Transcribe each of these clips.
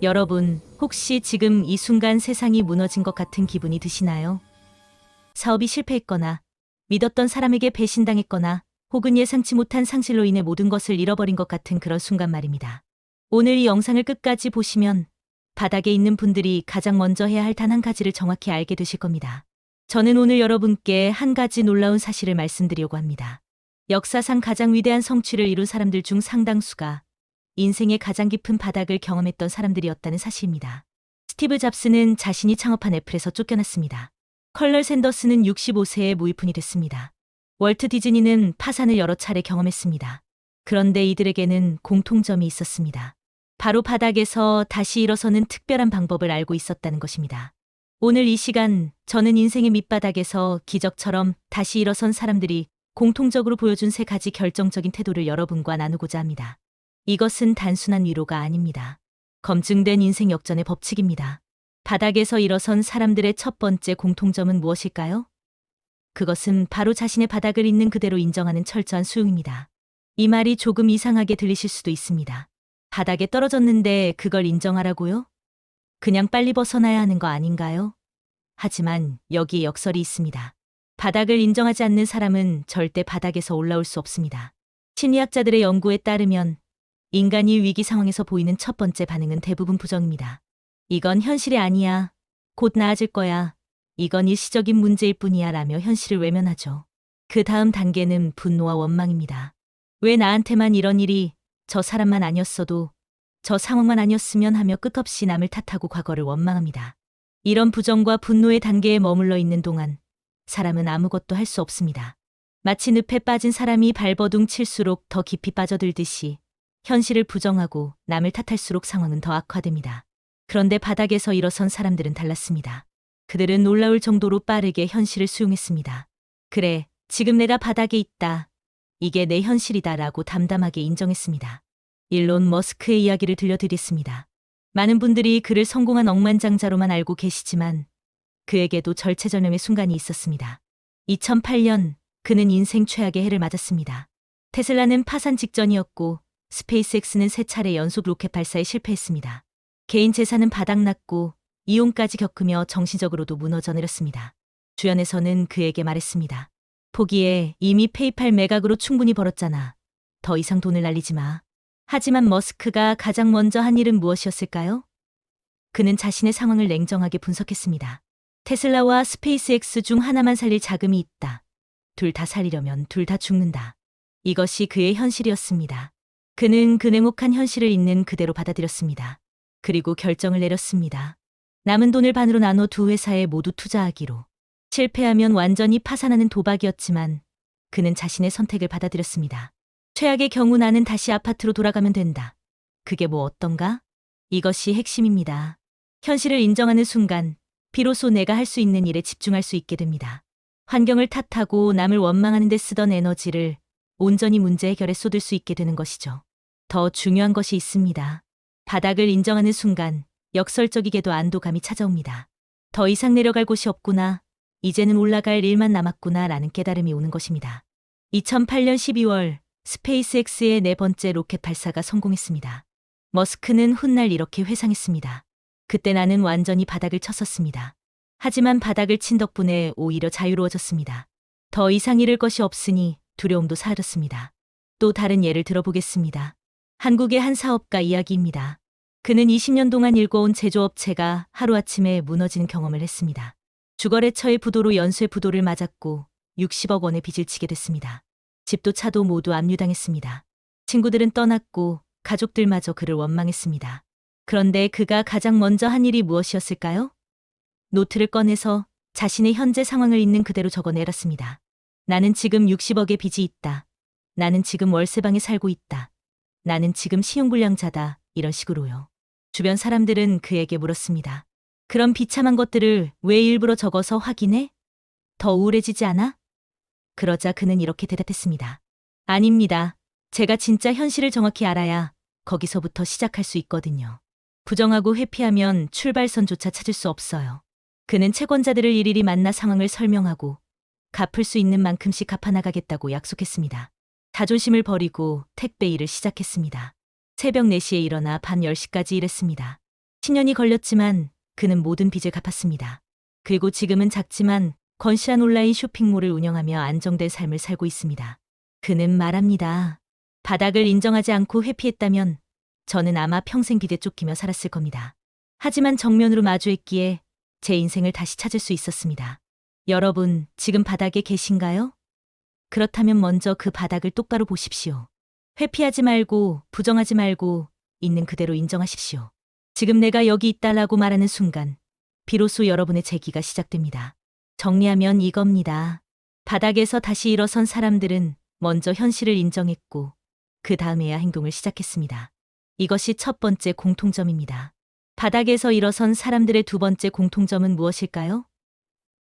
여러분, 혹시 지금 이 순간 세상이 무너진 것 같은 기분이 드시나요? 사업이 실패했거나, 믿었던 사람에게 배신당했거나, 혹은 예상치 못한 상실로 인해 모든 것을 잃어버린 것 같은 그런 순간 말입니다. 오늘 이 영상을 끝까지 보시면 바닥에 있는 분들이 가장 먼저 해야 할 단 한 가지를 정확히 알게 되실 겁니다. 저는 오늘 여러분께 한 가지 놀라운 사실을 말씀드리려고 합니다. 역사상 가장 위대한 성취를 이룬 사람들 중 상당수가 인생의 가장 깊은 바닥을 경험했던 사람들이었다는 사실입니다. 스티브 잡스는 자신이 창업한 애플에서 쫓겨났습니다. 컬럴 샌더스는 65세에 무일푼이 됐습니다. 월트 디즈니는 파산을 여러 차례 경험했습니다. 그런데 이들에게는 공통점이 있었습니다. 바로 바닥에서 다시 일어서는 특별한 방법을 알고 있었다는 것입니다. 오늘 이 시간, 저는 인생의 밑바닥에서 기적처럼 다시 일어선 사람들이 공통적으로 보여준 세 가지 결정적인 태도를 여러분과 나누고자 합니다. 이것은 단순한 위로가 아닙니다. 검증된 인생 역전의 법칙입니다. 바닥에서 일어선 사람들의 첫 번째 공통점은 무엇일까요? 그것은 바로 자신의 바닥을 있는 그대로 인정하는 철저한 수용입니다. 이 말이 조금 이상하게 들리실 수도 있습니다. 바닥에 떨어졌는데 그걸 인정하라고요? 그냥 빨리 벗어나야 하는 거 아닌가요? 하지만 여기에 역설이 있습니다. 바닥을 인정하지 않는 사람은 절대 바닥에서 올라올 수 없습니다. 심리학자들의 연구에 따르면 인간이 위기 상황에서 보이는 첫 번째 반응은 대부분 부정입니다. 이건 현실이 아니야. 곧 나아질 거야. 이건 일시적인 문제일 뿐이야 라며 현실을 외면하죠. 그 다음 단계는 분노와 원망입니다. 왜 나한테만 이런 일이, 저 사람만 아니었어도, 저 상황만 아니었으면 하며 끝없이 남을 탓하고 과거를 원망합니다. 이런 부정과 분노의 단계에 머물러 있는 동안 사람은 아무것도 할 수 없습니다. 마치 늪에 빠진 사람이 발버둥 칠수록 더 깊이 빠져들듯이 현실을 부정하고 남을 탓할수록 상황은 더 악화됩니다. 그런데 바닥에서 일어선 사람들은 달랐습니다. 그들은 놀라울 정도로 빠르게 현실을 수용했습니다. 그래, 지금 내가 바닥에 있다. 이게 내 현실이다 라고 담담하게 인정했습니다. 일론 머스크의 이야기를 들려드렸습니다. 많은 분들이 그를 성공한 억만장자로만 알고 계시지만 그에게도 절체절명의 순간이 있었습니다. 2008년 그는 인생 최악의 해를 맞았습니다. 테슬라는 파산 직전이었고 스페이스X는 3차례 연속 로켓 발사에 실패했습니다. 개인 재산은 바닥났고 이혼까지 겪으며 정신적으로도 무너져 내렸습니다. 주변에서는 그에게 말했습니다. 포기해, 이미 페이팔 매각으로 충분히 벌었잖아. 더 이상 돈을 날리지 마. 하지만 머스크가 가장 먼저 한 일은 무엇이었을까요? 그는 자신의 상황을 냉정하게 분석했습니다. 테슬라와 스페이스X 중 하나만 살릴 자금이 있다. 둘 다 살리려면 둘 다 죽는다. 이것이 그의 현실이었습니다. 그는 그 냉혹한 현실을 있는 그대로 받아들였습니다. 그리고 결정을 내렸습니다. 남은 돈을 반으로 나눠 두 회사에 모두 투자하기로. 실패하면 완전히 파산하는 도박이었지만 그는 자신의 선택을 받아들였습니다. 최악의 경우 나는 다시 아파트로 돌아가면 된다. 그게 뭐 어떤가? 이것이 핵심입니다. 현실을 인정하는 순간 비로소 내가 할 수 있는 일에 집중할 수 있게 됩니다. 환경을 탓하고 남을 원망하는 데 쓰던 에너지를 온전히 문제 해결에 쏟을 수 있게 되는 것이죠. 더 중요한 것이 있습니다. 바닥을 인정하는 순간 역설적이게도 안도감이 찾아옵니다. 더 이상 내려갈 곳이 없구나. 이제는 올라갈 일만 남았구나 라는 깨달음이 오는 것입니다. 2008년 12월 스페이스X의 네 번째 로켓 발사가 성공했습니다. 머스크는 훗날 이렇게 회상했습니다. 그때 나는 완전히 바닥을 쳤었습니다. 하지만 바닥을 친 덕분에 오히려 자유로워졌습니다. 더 이상 잃을 것이 없으니 두려움도 사라졌습니다. 또 다른 예를 들어보겠습니다. 한국의 한 사업가 이야기입니다. 그는 20년 동안 일궈온 제조업체가 하루아침에 무너지는 경험을 했습니다. 주거래 처해 부도로 연쇄 부도를 맞았고 60억 원의 빚을 지게 됐습니다. 집도 차도 모두 압류당했습니다. 친구들은 떠났고 가족들마저 그를 원망했습니다. 그런데 그가 가장 먼저 한 일이 무엇이었을까요? 노트를 꺼내서 자신의 현재 상황을 있는 그대로 적어내렸습니다. 나는 지금 60억의 빚이 있다. 나는 지금 월세방에 살고 있다. 나는 지금 신용불량자다. 이런 식으로요. 주변 사람들은 그에게 물었습니다. 그런 비참한 것들을 왜 일부러 적어서 확인해? 더 우울해지지 않아? 그러자 그는 이렇게 대답했습니다. 아닙니다. 제가 진짜 현실을 정확히 알아야 거기서부터 시작할 수 있거든요. 부정하고 회피하면 출발선조차 찾을 수 없어요. 그는 채권자들을 일일이 만나 상황을 설명하고 갚을 수 있는 만큼씩 갚아나가겠다고 약속했습니다. 자존심을 버리고 택배 일을 시작했습니다. 새벽 4시에 일어나 밤 10시까지 일했습니다. 10년이 걸렸지만 그는 모든 빚을 갚았습니다. 그리고 지금은 작지만 건실한 온라인 쇼핑몰을 운영하며 안정된 삶을 살고 있습니다. 그는 말합니다. 바닥을 인정하지 않고 회피했다면 저는 아마 평생 빚에 쫓기며 살았을 겁니다. 하지만 정면으로 마주했기에 제 인생을 다시 찾을 수 있었습니다. 여러분, 지금 바닥에 계신가요? 그렇다면 먼저 그 바닥을 똑바로 보십시오. 회피하지 말고, 부정하지 말고, 있는 그대로 인정하십시오. 지금 내가 여기 있다라고 말하는 순간, 비로소 여러분의 재기가 시작됩니다. 정리하면 이겁니다. 바닥에서 다시 일어선 사람들은 먼저 현실을 인정했고, 그 다음에야 행동을 시작했습니다. 이것이 첫 번째 공통점입니다. 바닥에서 일어선 사람들의 두 번째 공통점은 무엇일까요?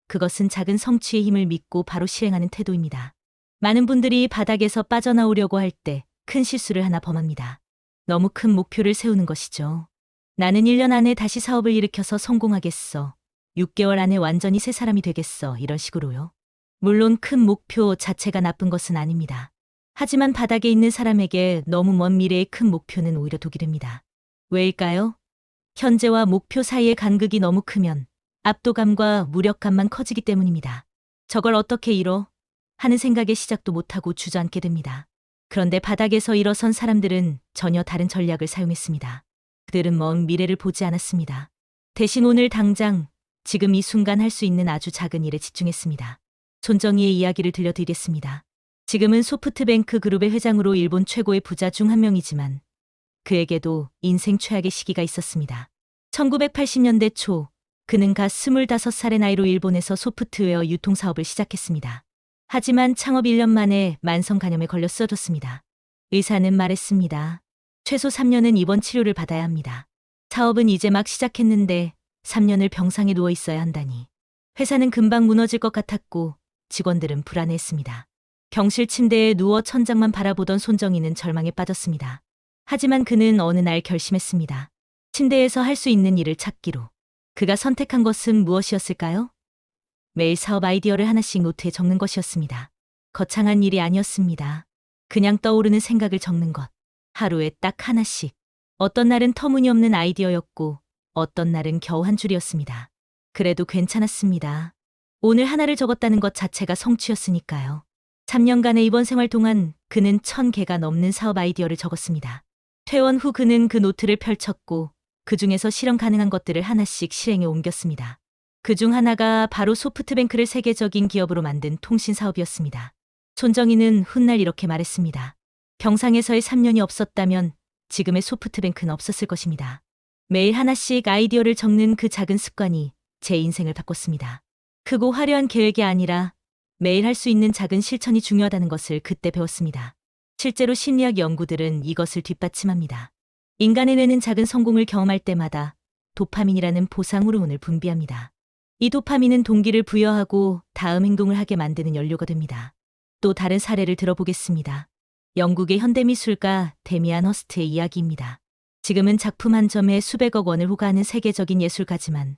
그것은 작은 성취의 힘을 믿고 바로 실행하는 태도입니다. 많은 분들이 바닥에서 빠져나오려고 할 때 큰 실수를 하나 범합니다. 너무 큰 목표를 세우는 것이죠. 나는 1년 안에 다시 사업을 일으켜서 성공하겠어. 6개월 안에 완전히 새 사람이 되겠어. 이런 식으로요. 물론 큰 목표 자체가 나쁜 것은 아닙니다. 하지만 바닥에 있는 사람에게 너무 먼 미래의 큰 목표는 오히려 독이 됩니다. 왜일까요? 현재와 목표 사이의 간극이 너무 크면 압도감과 무력감만 커지기 때문입니다. 저걸 어떻게 이뤄? 하는 생각에 시작도 못하고 주저앉게 됩니다. 그런데 바닥에서 일어선 사람들은 전혀 다른 전략을 사용했습니다. 그들은 먼 미래를 보지 않았습니다. 대신 오늘 당장, 지금 이 순간 할 수 있는 아주 작은 일에 집중했습니다. 손정희의 이야기를 들려드리겠습니다. 지금은 소프트뱅크 그룹의 회장으로 일본 최고의 부자 중 한 명이지만 그에게도 인생 최악의 시기가 있었습니다. 1980년대 초 그는 갓 25살의 나이로 일본에서 소프트웨어 유통사업을 시작했습니다. 하지만 창업 1년 만에 만성 간염에 걸려 쓰러졌습니다. 의사는 말했습니다. 최소 3년은 입원 치료를 받아야 합니다. 사업은 이제 막 시작했는데 3년을 병상에 누워 있어야 한다니. 회사는 금방 무너질 것 같았고 직원들은 불안해했습니다. 병실 침대에 누워 천장만 바라보던 손정희는 절망에 빠졌습니다. 하지만 그는 어느 날 결심했습니다. 침대에서 할 수 있는 일을 찾기로. 그가 선택한 것은 무엇이었을까요? 매일 사업 아이디어를 하나씩 노트에 적는 것이었습니다. 거창한 일이 아니었습니다. 그냥 떠오르는 생각을 적는 것. 하루에 딱 하나씩. 어떤 날은 터무니없는 아이디어였고 어떤 날은 겨우 한 줄이었습니다. 그래도 괜찮았습니다. 오늘 하나를 적었다는 것 자체가 성취였으니까요. 3년간의 입원 생활 동안 그는 1000개가 넘는 사업 아이디어를 적었습니다. 퇴원 후 그는 그 노트를 펼쳤고 그 중에서 실현 가능한 것들을 하나씩 실행에 옮겼습니다. 그 중 하나가 바로 소프트뱅크를 세계적인 기업으로 만든 통신 사업이었습니다. 손정희는 훗날 이렇게 말했습니다. 병상에서의 3년이 없었다면 지금의 소프트뱅크는 없었을 것입니다. 매일 하나씩 아이디어를 적는 그 작은 습관이 제 인생을 바꿨습니다. 크고 화려한 계획이 아니라 매일 할 수 있는 작은 실천이 중요하다는 것을 그때 배웠습니다. 실제로 심리학 연구들은 이것을 뒷받침합니다. 인간의 뇌는 작은 성공을 경험할 때마다 도파민이라는 보상 호르몬을 분비합니다. 이 도파민은 동기를 부여하고 다음 행동을 하게 만드는 연료가 됩니다. 또 다른 사례를 들어보겠습니다. 영국의 현대미술가 데미안 허스트의 이야기입니다. 지금은 작품 한 점에 수백억 원을 호가하는 세계적인 예술가지만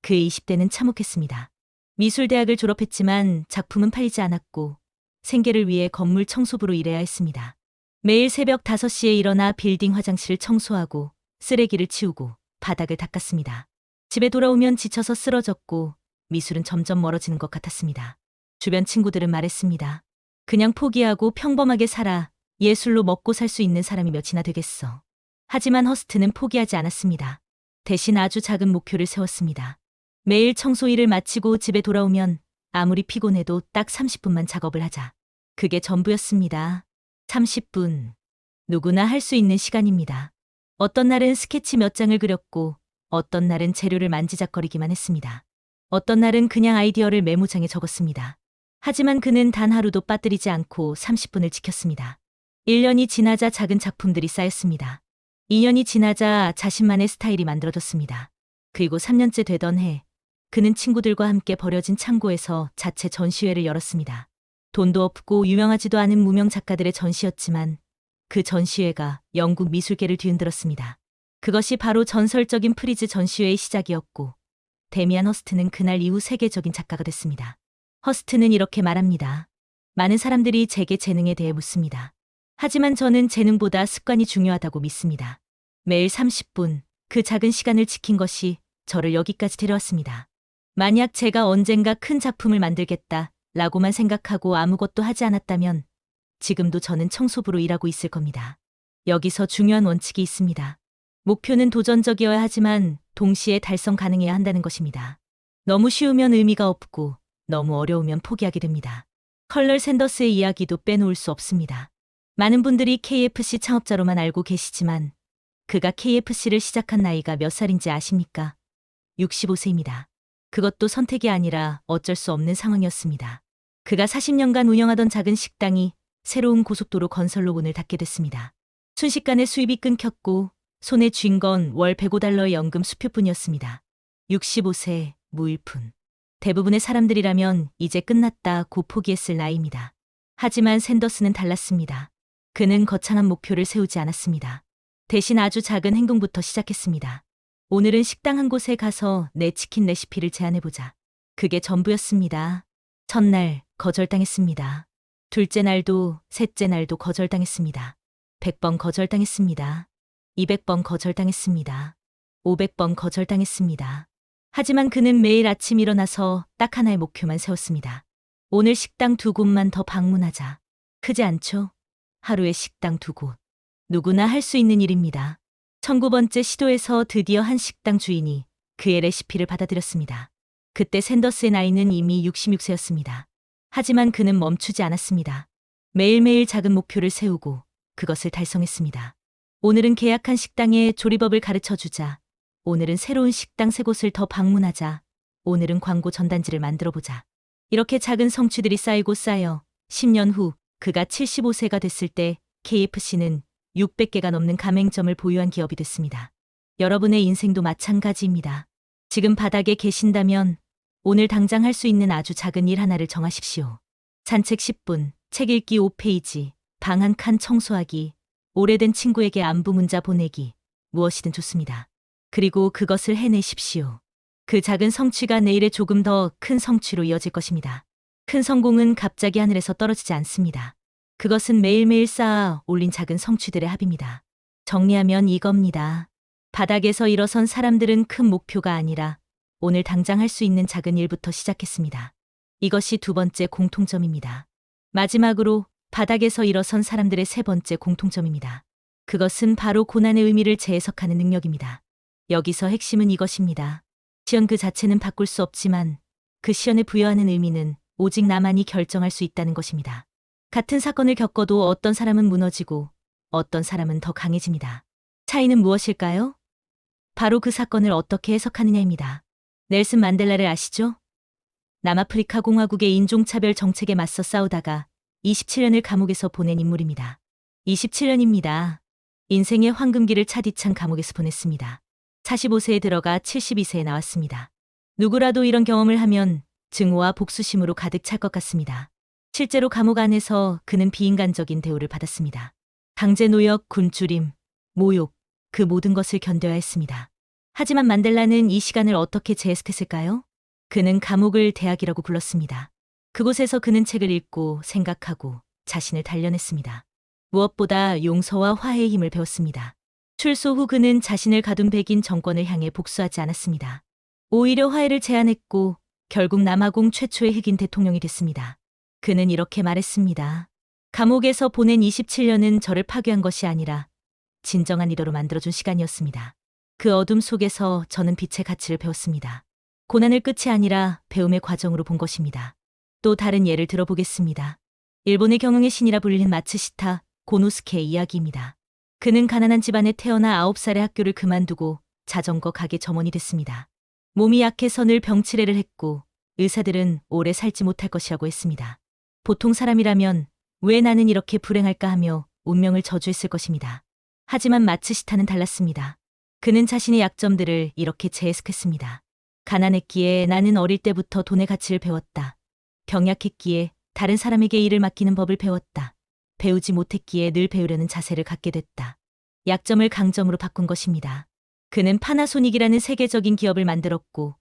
그의 20대는 참혹했습니다. 미술대학을 졸업했지만 작품은 팔리지 않았고 생계를 위해 건물 청소부로 일해야 했습니다. 매일 새벽 5시에 일어나 빌딩 화장실을 청소하고 쓰레기를 치우고 바닥을 닦았습니다. 집에 돌아오면 지쳐서 쓰러졌고 미술은 점점 멀어지는 것 같았습니다. 주변 친구들은 말했습니다. 그냥 포기하고 평범하게 살아. 예술로 먹고 살 수 있는 사람이 몇이나 되겠어. 하지만 허스트는 포기하지 않았습니다. 대신 아주 작은 목표를 세웠습니다. 매일 청소 일을 마치고 집에 돌아오면 아무리 피곤해도 딱 30분만 작업을 하자. 그게 전부였습니다. 30분. 누구나 할 수 있는 시간입니다. 어떤 날은 스케치 몇 장을 그렸고 어떤 날은 재료를 만지작거리기만 했습니다. 어떤 날은 그냥 아이디어를 메모장에 적었습니다. 하지만 그는 단 하루도 빠뜨리지 않고 30분을 지켰습니다. 1년이 지나자 작은 작품들이 쌓였습니다. 2년이 지나자 자신만의 스타일이 만들어졌습니다. 그리고 3년째 되던 해, 그는 친구들과 함께 버려진 창고에서 자체 전시회를 열었습니다. 돈도 없고 유명하지도 않은 무명 작가들의 전시였지만 그 전시회가 영국 미술계를 뒤흔들었습니다. 그것이 바로 전설적인 프리즈 전시회의 시작이었고 데미안 허스트는 그날 이후 세계적인 작가가 됐습니다. 허스트는 이렇게 말합니다. 많은 사람들이 제게 재능에 대해 묻습니다. 하지만 저는 재능보다 습관이 중요하다고 믿습니다. 매일 30분, 그 작은 시간을 지킨 것이 저를 여기까지 데려왔습니다. 만약 제가 언젠가 큰 작품을 만들겠다 라고만 생각하고 아무것도 하지 않았다면 지금도 저는 청소부로 일하고 있을 겁니다. 여기서 중요한 원칙이 있습니다. 목표는 도전적이어야 하지만 동시에 달성 가능해야 한다는 것입니다. 너무 쉬우면 의미가 없고 너무 어려우면 포기하게 됩니다. 컬널 샌더스의 이야기도 빼놓을 수 없습니다. 많은 분들이 KFC 창업자로만 알고 계시지만 그가 KFC를 시작한 나이가 몇 살인지 아십니까? 65세입니다. 그것도 선택이 아니라 어쩔 수 없는 상황이었습니다. 그가 40년간 운영하던 작은 식당이 새로운 고속도로 건설로 문을 닫게 됐습니다. 순식간에 수입이 끊겼고 손에 쥔 건 월 105달러의 연금 수표뿐이었습니다. 65세, 무일푼. 대부분의 사람들이라면 이제 끝났다고 포기했을 나이입니다. 하지만 샌더스는 달랐습니다. 그는 거창한 목표를 세우지 않았습니다. 대신 아주 작은 행동부터 시작했습니다. 오늘은 식당 한 곳에 가서 내 치킨 레시피를 제안해보자. 그게 전부였습니다. 첫날 거절당했습니다. 둘째 날도 셋째 날도 거절당했습니다. 100번 거절당했습니다. 200번 거절당했습니다. 500번 거절당했습니다. 하지만 그는 매일 아침 일어나서 딱 하나의 목표만 세웠습니다. 오늘 식당 2곳만 더 방문하자. 크지 않죠? 하루에 식당 2곳. 누구나 할 수 있는 일입니다. 19번째 시도에서 드디어 한 식당 주인이 그의 레시피를 받아들였습니다. 그때 샌더스의 나이는 이미 66세였습니다. 하지만 그는 멈추지 않았습니다. 매일매일 작은 목표를 세우고 그것을 달성했습니다. 오늘은 계약한 식당의 조리법을 가르쳐주자. 오늘은 새로운 식당 3곳을 더 방문하자. 오늘은 광고 전단지를 만들어보자. 이렇게 작은 성취들이 쌓이고 쌓여 10년 후 그가 75세가 됐을 때 KFC는 600개가 넘는 가맹점을 보유한 기업이 됐습니다. 여러분의 인생도 마찬가지입니다. 지금 바닥에 계신다면 오늘 당장 할 수 있는 아주 작은 일 하나를 정하십시오. 산책 10분, 책 읽기 5페이지, 방 한 칸 청소하기, 오래된 친구에게 안부 문자 보내기, 무엇이든 좋습니다. 그리고 그것을 해내십시오. 그 작은 성취가 내일의 조금 더 큰 성취로 이어질 것입니다. 큰 성공은 갑자기 하늘에서 떨어지지 않습니다. 그것은 매일매일 쌓아 올린 작은 성취들의 합입니다. 정리하면 이겁니다. 바닥에서 일어선 사람들은 큰 목표가 아니라 오늘 당장 할 수 있는 작은 일부터 시작했습니다. 이것이 2번째 공통점입니다. 마지막으로 바닥에서 일어선 사람들의 3번째 공통점입니다. 그것은 바로 고난의 의미를 재해석하는 능력입니다. 여기서 핵심은 이것입니다. 시연 그 자체는 바꿀 수 없지만 그 시연에 부여하는 의미는 오직 나만이 결정할 수 있다는 것입니다. 같은 사건을 겪어도 어떤 사람은 무너지고 어떤 사람은 더 강해집니다. 차이는 무엇일까요? 바로 그 사건을 어떻게 해석하느냐입니다. 넬슨 만델라를 아시죠? 남아프리카 공화국의 인종차별 정책에 맞서 싸우다가 27년을 감옥에서 보낸 인물입니다. 27년입니다. 인생의 황금기를 차디찬 감옥에서 보냈습니다. 45세에 들어가 72세에 나왔습니다. 누구라도 이런 경험을 하면 증오와 복수심으로 가득 찰 것 같습니다. 실제로 감옥 안에서 그는 비인간적인 대우를 받았습니다. 강제노역, 굶주림, 모욕, 그 모든 것을 견뎌야 했습니다. 하지만 만델라는 이 시간을 어떻게 재해석했을까요? 그는 감옥을 대학이라고 불렀습니다. 그곳에서 그는 책을 읽고 생각하고 자신을 단련했습니다. 무엇보다 용서와 화해의 힘을 배웠습니다. 출소 후 그는 자신을 가둔 백인 정권을 향해 복수하지 않았습니다. 오히려 화해를 제안했고 결국 남아공 최초의 흑인 대통령이 됐습니다. 그는 이렇게 말했습니다. 감옥에서 보낸 27년은 저를 파괴한 것이 아니라 진정한 리더로 만들어준 시간이었습니다. 그 어둠 속에서 저는 빛의 가치를 배웠습니다. 고난을 끝이 아니라 배움의 과정으로 본 것입니다. 또 다른 예를 들어보겠습니다. 일본의 경영의 신이라 불린 마츠시타 고노스케의 이야기입니다. 그는 가난한 집안에 태어나 9살에 학교를 그만두고 자전거 가게 점원이 됐습니다. 몸이 약해서 늘 병치레를 했고 의사들은 오래 살지 못할 것이라고 했습니다. 보통 사람이라면 왜 나는 이렇게 불행할까 하며 운명을 저주했을 것입니다. 하지만 마츠시타는 달랐습니다. 그는 자신의 약점들을 이렇게 재해석했습니다. 가난했기에 나는 어릴 때부터 돈의 가치를 배웠다. 병약했기에 다른 사람에게 일을 맡기는 법을 배웠다. 배우지 못했기에 늘 배우려는 자세를 갖게 됐다. 약점을 강점으로 바꾼 것입니다. 그는 파나소닉이라는 세계적인 기업을 만들었고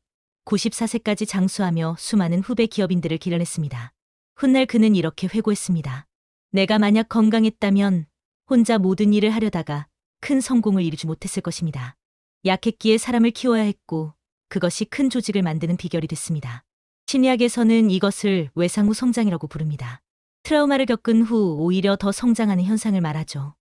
94세까지 장수하며 수많은 후배 기업인들을 길러냈습니다. 훗날 그는 이렇게 회고했습니다. 내가 만약 건강했다면 혼자 모든 일을 하려다가 큰 성공을 이루지 못했을 것입니다. 약했기에 사람을 키워야 했고 그것이 큰 조직을 만드는 비결이 됐습니다. 심리학에서는 이것을 외상 후 성장이라고 부릅니다. 트라우마를 겪은 후 오히려 더 성장하는 현상을 말하죠.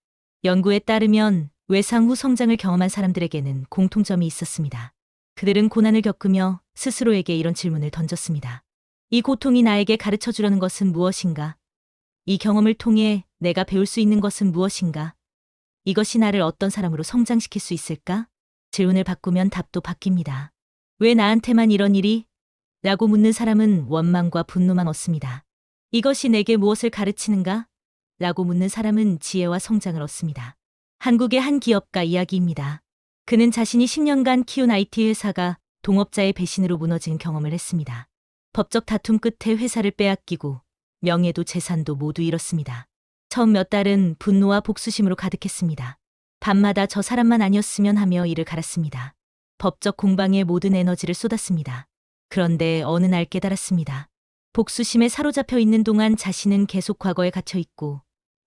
연구에 따르면 외상 후 성장을 경험한 사람들에게는 공통점이 있었습니다. 그들은 고난을 겪으며 스스로에게 이런 질문을 던졌습니다. 이 고통이 나에게 가르쳐 주려는 것은 무엇인가? 이 경험을 통해 내가 배울 수 있는 것은 무엇인가? 이것이 나를 어떤 사람으로 성장시킬 수 있을까? 질문을 바꾸면 답도 바뀝니다. 왜 나한테만 이런 일이? 라고 묻는 사람은 원망과 분노만 얻습니다. 이것이 내게 무엇을 가르치는가? 라고 묻는 사람은 지혜와 성장을 얻습니다. 한국의 한 기업가 이야기입니다. 그는 자신이 10년간 키운 IT 회사가 동업자의 배신으로 무너지는 경험을 했습니다. 법적 다툼 끝에 회사를 빼앗기고 명예도 재산도 모두 잃었습니다. 처음 몇 달은 분노와 복수심으로 가득했습니다. 밤마다 저 사람만 아니었으면 하며 이를 갈았습니다. 법적 공방에 모든 에너지를 쏟았습니다. 그런데 어느 날 깨달았습니다. 복수심에 사로잡혀 있는 동안 자신은 계속 과거에 갇혀 있고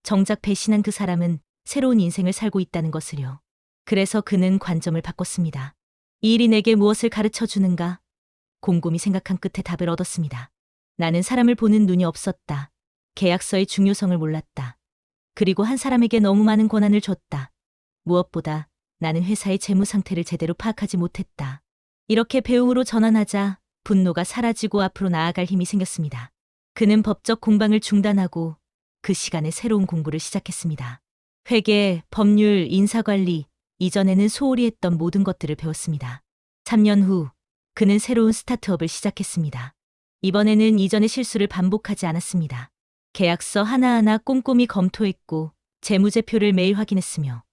정작 배신한 그 사람은 새로운 인생을 살고 있다는 것을요. 그래서 그는 관점을 바꿨습니다. 이 일이 내게 무엇을 가르쳐 주는가? 곰곰이 생각한 끝에 답을 얻었습니다. 나는 사람을 보는 눈이 없었다. 계약서의 중요성을 몰랐다. 그리고 한 사람에게 너무 많은 권한을 줬다. 무엇보다 나는 회사의 재무 상태를 제대로 파악하지 못했다. 이렇게 배움으로 전환하자 분노가 사라지고 앞으로 나아갈 힘이 생겼습니다. 그는 법적 공방을 중단하고 그 시간에 새로운 공부를 시작했습니다. 회계, 법률, 인사관리, 이전에는 소홀히 했던 모든 것들을 배웠습니다. 3년 후 그는 새로운 스타트업을 시작했습니다. 이번에는 이전의 실수를 반복하지 않았습니다. 계약서 하나하나 꼼꼼히 검토했고 재무제표를 매일 확인했으며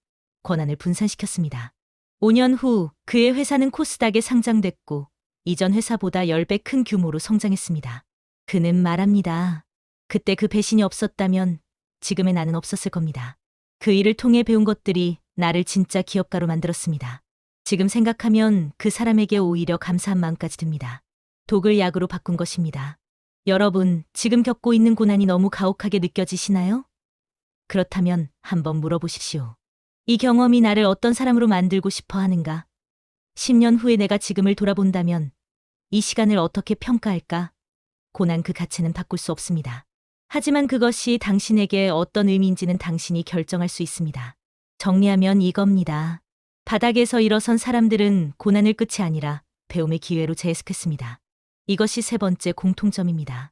권한을 분산시켰습니다. 5년 후 그의 회사는 코스닥에 상장됐고 이전 회사보다 10배 큰 규모로 성장했습니다. 그는 말합니다. 그때 그 배신이 없었다면 지금의 나는 없었을 겁니다. 그 일을 통해 배운 것들이 나를 진짜 기업가로 만들었습니다. 지금 생각하면 그 사람에게 오히려 감사한 마음까지 듭니다. 독을 약으로 바꾼 것입니다. 여러분, 지금 겪고 있는 고난이 너무 가혹하게 느껴지시나요? 그렇다면 한번 물어보십시오. 이 경험이 나를 어떤 사람으로 만들고 싶어 하는가? 10년 후에 내가 지금을 돌아본다면 이 시간을 어떻게 평가할까? 고난 그 가치는 바꿀 수 없습니다. 하지만 그것이 당신에게 어떤 의미인지는 당신이 결정할 수 있습니다. 정리하면 이겁니다. 바닥에서 일어선 사람들은 고난을 끝이 아니라 배움의 기회로 재해석했습니다. 이것이 세 번째 공통점입니다.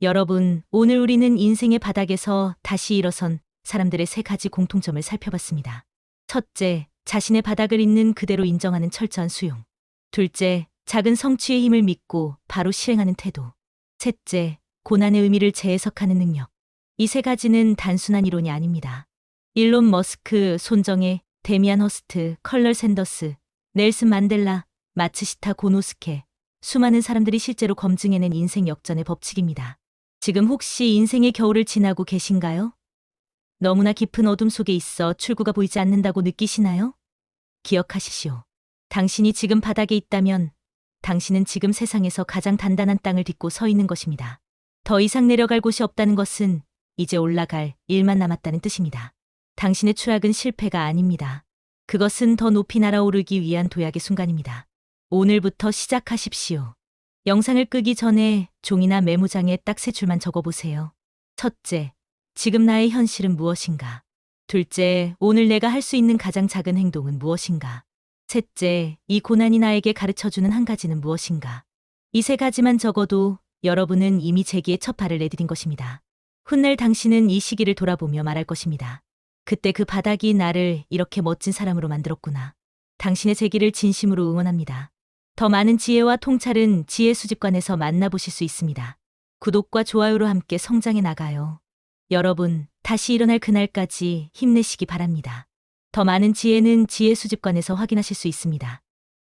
여러분, 오늘 우리는 인생의 바닥에서 다시 일어선 사람들의 세 가지 공통점을 살펴봤습니다. 첫째, 자신의 바닥을 있는 그대로 인정하는 철저한 수용. 둘째, 작은 성취의 힘을 믿고 바로 실행하는 태도. 셋째, 고난의 의미를 재해석하는 능력. 이 세 가지는 단순한 이론이 아닙니다. 일론 머스크, 손정혜, 데미안 허스트, 컬럴 샌더스, 넬슨 만델라, 마츠시타 고노스케, 수많은 사람들이 실제로 검증해낸 인생 역전의 법칙입니다. 지금 혹시 인생의 겨울을 지나고 계신가요? 너무나 깊은 어둠 속에 있어 출구가 보이지 않는다고 느끼시나요? 기억하십시오. 당신이 지금 바닥에 있다면 당신은 지금 세상에서 가장 단단한 땅을 딛고 서 있는 것입니다. 더 이상 내려갈 곳이 없다는 것은 이제 올라갈 일만 남았다는 뜻입니다. 당신의 추락은 실패가 아닙니다. 그것은 더 높이 날아오르기 위한 도약의 순간입니다. 오늘부터 시작하십시오. 영상을 끄기 전에 종이나 메모장에 딱 세 줄만 적어보세요. 첫째, 지금 나의 현실은 무엇인가? 둘째, 오늘 내가 할 수 있는 가장 작은 행동은 무엇인가? 셋째, 이 고난이 나에게 가르쳐주는 한 가지는 무엇인가? 이 세 가지만 적어도 여러분은 이미 제기의 첫 발을 내디딘 것입니다. 훗날 당신은 이 시기를 돌아보며 말할 것입니다. 그때 그 바닥이 나를 이렇게 멋진 사람으로 만들었구나. 당신의 제기를 진심으로 응원합니다. 더 많은 지혜와 통찰은 지혜 수집관에서 만나보실 수 있습니다. 구독과 좋아요로 함께 성장해 나가요. 여러분, 다시 일어날 그날까지 힘내시기 바랍니다. 더 많은 지혜는 지혜 수집관에서 확인하실 수 있습니다.